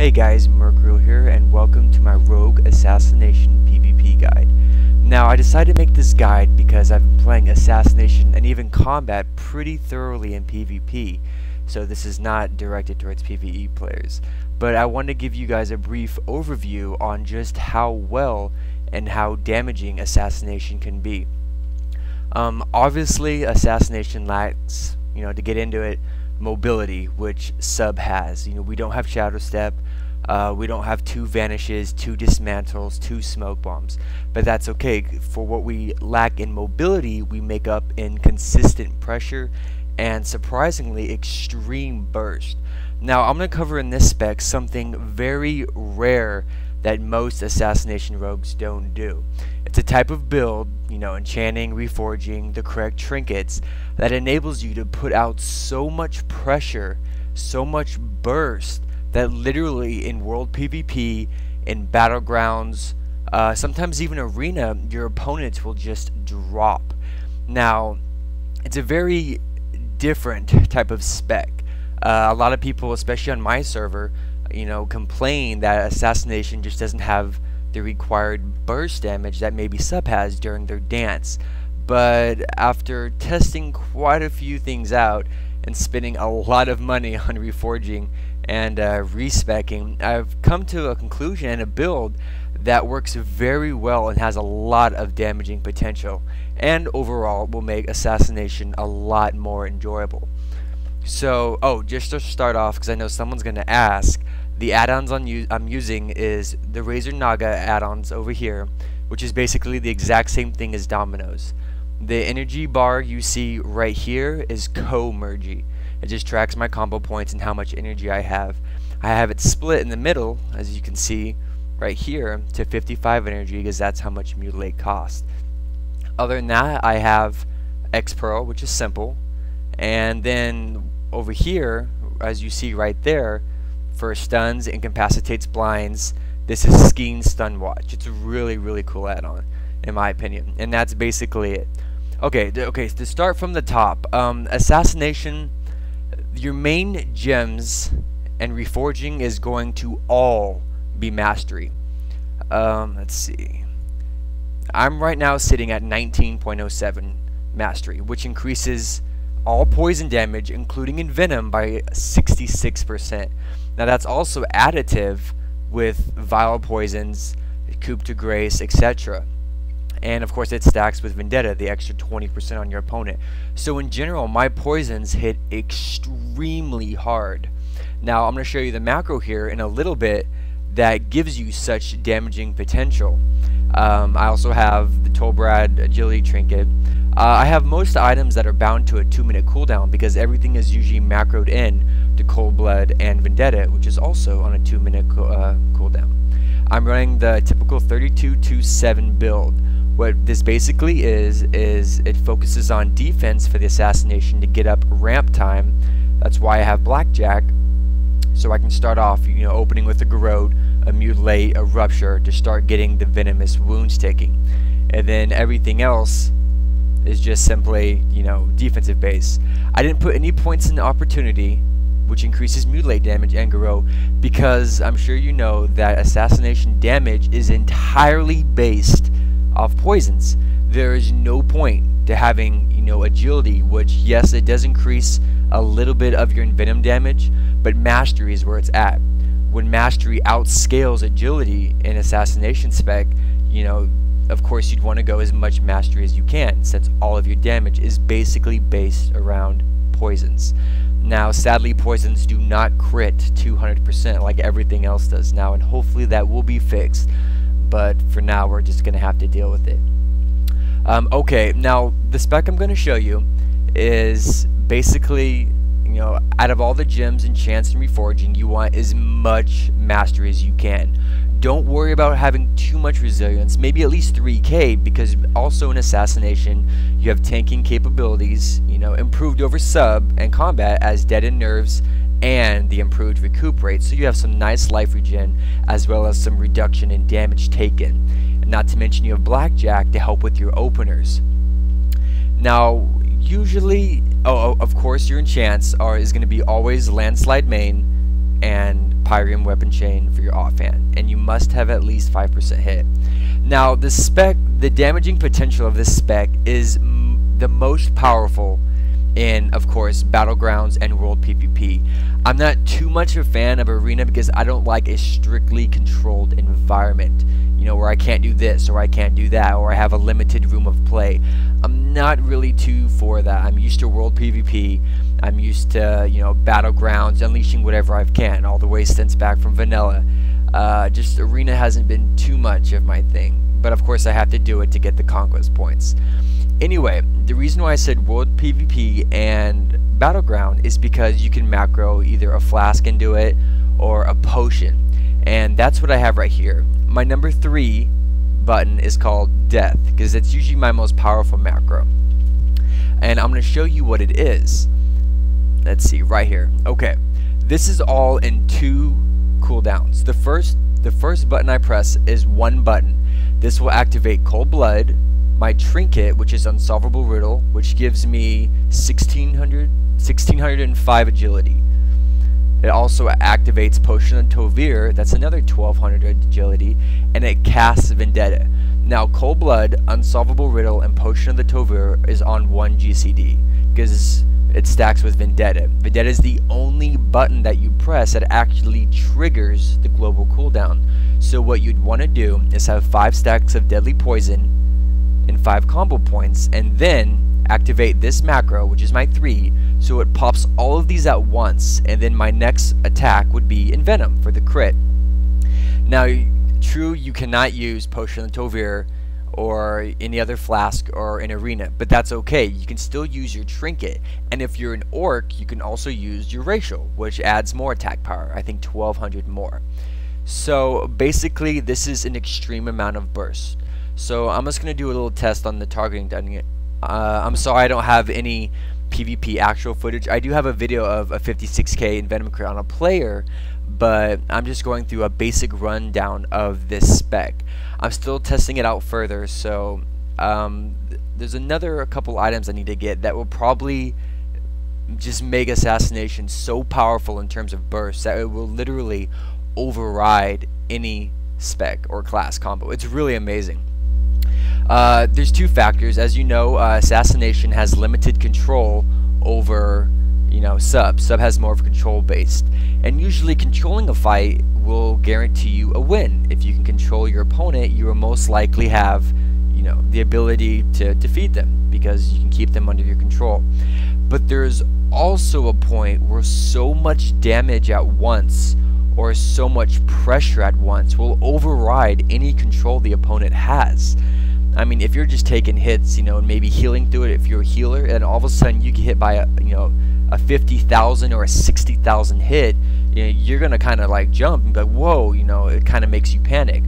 Hey guys, Mercurial here, and welcome to my Rogue Assassination PvP guide. Now, I decided to make this guide because I've been playing Assassination and even Combat pretty thoroughly in PvP, so this is not directed towards PvE players. But I want to give you guys a brief overview on just how well and how damaging Assassination can be. Obviously, Assassination lacks, to get into it, mobility, which sub has. We don't have shadow step, we don't have 2 vanishes, 2 dismantles, 2 smoke bombs, but that's okay. For what we lack in mobility, we make up in consistent pressure and surprisingly extreme burst. Now I'm going to cover in this spec something very rare that most Assassination rogues don't do. It's a type of build, enchanting, reforging, the correct trinkets, that enables you to put out so much pressure, so much burst, that literally in world PvP, in battlegrounds, sometimes even arena, your opponents will just drop. Now, it's a very different type of spec. A lot of people, especially on my server, complain that Assassination just doesn't have the required burst damage that maybe sub has during their dance. But after testing quite a few things out and spending a lot of money on reforging and respecking, I've come to a conclusion and a build that works very well and has a lot of damaging potential, and overall will make Assassination a lot more enjoyable. So, just to start off, because I know someone's going to ask, the add-ons I'm using is the Razor Naga add-ons over here, which is basically the exact same thing as Dominoes. The energy bar you see right here is co-mergy. It just tracks my combo points and how much energy I have. I have it split in the middle, as you can see right here, to 55 energy, because that's how much Mutilate costs. Other than that, I have X-Pearl, which is simple, and then over here, as you see right there, for stuns, incapacitates, blinds, this is Skeen Stun Watch. It's a really cool add-on, in my opinion, and that's basically it. Okay, to start from the top, Assassination, your main gems and reforging is going to all be mastery. Let's see. I'm right now sitting at 19.07 mastery, which increases all poison damage, including envenom, by 66%. Now that's also additive with vile poisons, coup de grace, etc. And of course it stacks with vendetta, the extra 20% on your opponent. So in general, my poisons hit extremely hard. Now I'm going to show you the macro here in a little bit that gives you such damaging potential. I also have the Tolbrad agility trinket. I have most items that are bound to a 2-minute cooldown, because everything is usually macroed in to Cold Blood and Vendetta, which is also on a 2-minute cooldown. I'm running the typical 32-7 build. What this basically is it focuses on defense for the Assassination to get up ramp time. That's why I have Blackjack, so I can start off, opening with a Garrode, a Mutilate, a Rupture, to start getting the venomous wounds ticking. And then everything else is just simply, defensive base. I didn't put any points in the opportunity, which increases Mutilate damage and Garrode, because I'm sure you know that Assassination damage is entirely based off poisons. There is no point to having, agility, which, yes, it does increase a little bit of your envenom damage, but mastery is where it's at. When mastery outscales agility in Assassination spec, of course you'd want to go as much mastery as you can, since all of your damage is basically based around poisons. Now, sadly, poisons do not crit 200% like everything else does now, and hopefully that will be fixed, but for now we're just going to have to deal with it. Okay, now the spec I'm going to show you is basically, out of all the gems, enchants, and reforging, you want as much mastery as you can. Don't worry about having too much resilience, maybe at least 3k, because also in Assassination you have tanking capabilities, improved over sub and combat as deadened nerves and the improved recoup rate, so you have some nice life regen as well as some reduction in damage taken. And not to mention you have Blackjack to help with your openers. Now usually, of course your enchants is going to be always Landslide main, and Pyrium weapon chain for your offhand, and you must have at least 5% hit. Now the damaging potential of this spec is the most powerful in, of course, Battlegrounds and World PvP. I'm not too much a fan of Arena because I don't like a strictly controlled environment, you know, where I can't do this or I can't do that, or I have a limited room of play. I'm not really too for that. I'm used to World PvP. I'm used to, you know, Battlegrounds, unleashing whatever I can, all the way since back from vanilla. Just Arena hasn't been too much of my thing, but of course I have to do it to get the conquest points. Anyway, the reason why I said World PvP and Battleground is because you can macro either a flask into it or a potion, and that's what I have right here. My number 3 button is called Death because it's usually my most powerful macro, and I'm going to show you what it is. Let's see right here. Okay, this is all in 2 cooldowns. The first button I press is 1 button. This will activate Cold Blood, my trinket, which is Unsolvable Riddle, which gives me 1605 agility. It also activates Potion of Tovir, that's another 1200 agility, and it casts Vendetta. Now Cold Blood, Unsolvable Riddle, and Potion of the Tovir is on 1 GCD because it stacks with Vendetta. Vendetta is the only button that you press that actually triggers the global cooldown. So what you'd want to do is have 5 stacks of Deadly Poison and 5 combo points, and then activate this macro, which is my 3, so it pops all of these at once, and then my next attack would be envenom for the crit. Now, true, you cannot use Potion of Tovir or any other flask or an arena, but that's okay. You can still use your trinket, and if you're an orc, you can also use your racial, which adds more attack power, I think 1200 more. So basically this is an extreme amount of burst. So I'm just going to do a little test on the targeting done. I'm sorry I don't have any PvP actual footage. I do have a video of a 56k envenom crit on a player, but I'm just going through a basic rundown of this spec. I'm still testing it out further, so there's a couple items I need to get that will probably just make Assassination so powerful in terms of burst that it will literally override any spec or class combo. It's really amazing. There's 2 factors. As you know, Assassination has limited control over, you know, Sub. Sub has more of a control based, and usually controlling a fight will guarantee you a win. If you can control your opponent, you will most likely have, you know, the ability to defeat them because you can keep them under your control. But there's also a point where so much damage at once or so much pressure at once will override any control the opponent has. I mean, if you're just taking hits, you know, and maybe healing through it if you're a healer, and all of a sudden you get hit by a, you know, a 50,000 or a 60,000 hit, you know, you're gonna kind of like jump and be like, whoa, you know, it kind of makes you panic.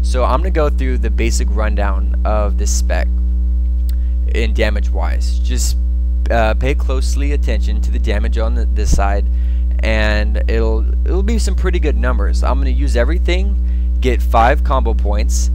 So I'm gonna go through the basic rundown of this spec in damage wise. Just pay closely attention to the damage on this side, and it'll be some pretty good numbers. I'm gonna use everything, get 5 combo points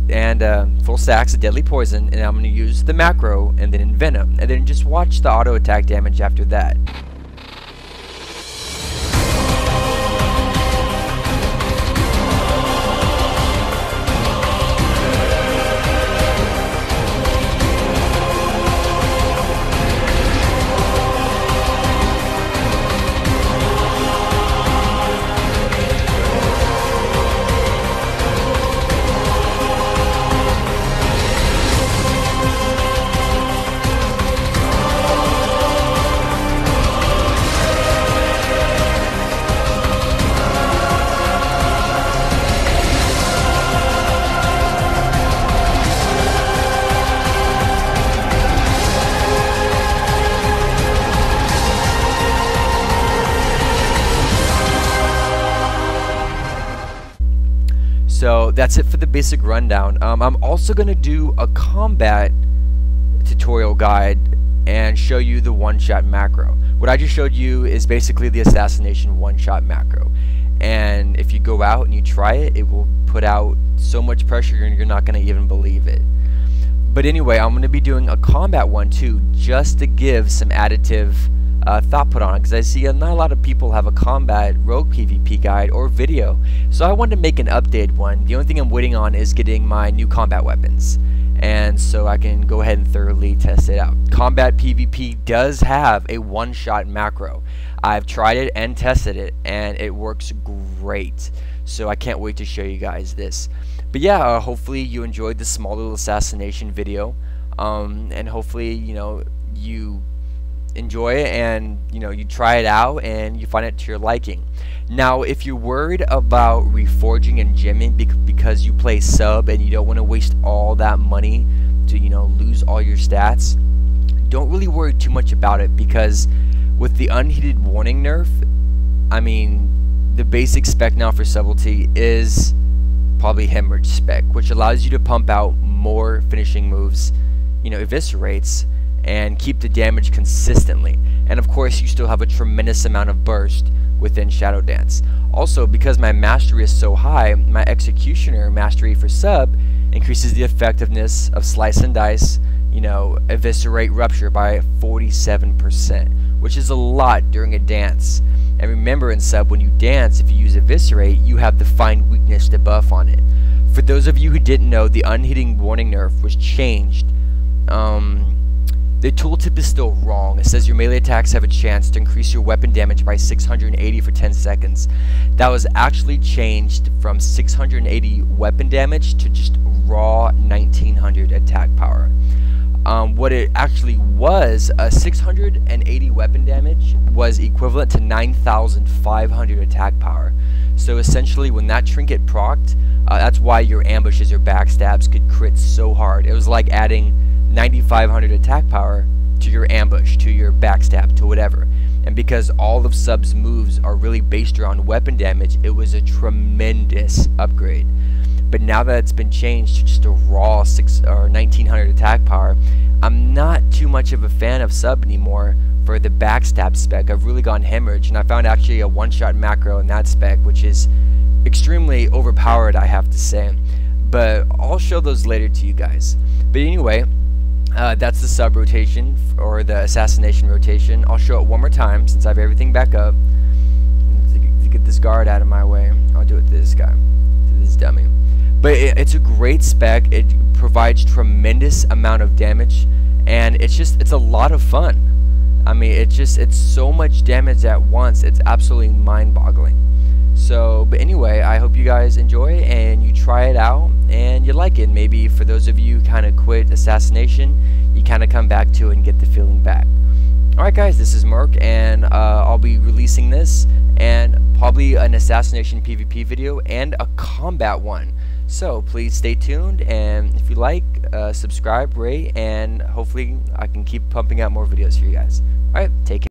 and full stacks of Deadly Poison, and I'm going to use the macro and then envenom, and then just watch the auto attack damage after that. So that's it for the basic rundown. I'm also going to do a combat tutorial guide and show you the one-shot macro. What I just showed you is basically the Assassination one-shot macro. And if you go out and you try it, it will put out so much pressure and you're not going to even believe it. But anyway, I'm going to be doing a combat one too, just to give some additive thought put on it, because I see not a lot of people have a combat rogue PvP guide or video. So I wanted to make an updated one. The only thing I'm waiting on is getting my new combat weapons, and so I can go ahead and thoroughly test it out. Combat PvP does have a one-shot macro. I've tried it and tested it, and it works great. So I can't wait to show you guys this. But yeah, hopefully you enjoyed this small little assassination video, and hopefully you enjoy it, and you try it out and you find it to your liking. Now, if you're worried about reforging and gemming because you play sub and you don't want to waste all that money to lose all your stats, don't really worry too much about it, because with the unheated warning nerf, I mean, the basic spec now for subtlety is probably hemorrhage spec, which allows you to pump out more finishing moves, eviscerates, and keep the damage consistently. And of course, you still have a tremendous amount of burst within Shadow Dance. Also, because my mastery is so high, my executioner mastery for sub increases the effectiveness of slice and dice, eviscerate, rupture by 47%, which is a lot during a dance. And remember, in sub, when you dance, if you use eviscerate, you have the find weakness to buff on it. For those of you who didn't know, the unhitting warning nerf was changed. The tooltip is still wrong. It says your melee attacks have a chance to increase your weapon damage by 680 for 10 seconds. That was actually changed from 680 weapon damage to just raw 1900 attack power. What it actually was, 680 weapon damage was equivalent to 9,500 attack power. So essentially, when that trinket procced, that's why your ambushes or backstabs could crit so hard. It was like adding 9,500 attack power to your ambush, to your backstab, to whatever. And because all of sub's moves are really based around weapon damage, it was a tremendous upgrade. But now that it's been changed to just a raw 1900 attack power, I'm not too much of a fan of sub anymore for the backstab spec. I've really gone hemorrhage, and I found actually a one-shot macro in that spec, which is extremely overpowered, I have to say. But I'll show those later to you guys. But anyway, that's the sub rotation, or the assassination rotation. I'll show it one more time since I have everything back up. To get this guard out of my way, I'll do it to this guy, to this dummy. But it's a great spec. It provides tremendous amount of damage, and it's a lot of fun. I mean, it's so much damage at once. It's absolutely mind-boggling. So, but anyway, I hope you guys enjoy and you try it out and you like it. Maybe for those of you who kind of quit assassination, you kind of come back to it and get the feeling back. Alright guys, this is Merc, and I'll be releasing this and probably an assassination PvP video and a combat one. So please stay tuned, and if you like, subscribe, rate, and hopefully I can keep pumping out more videos for you guys. Alright, take care.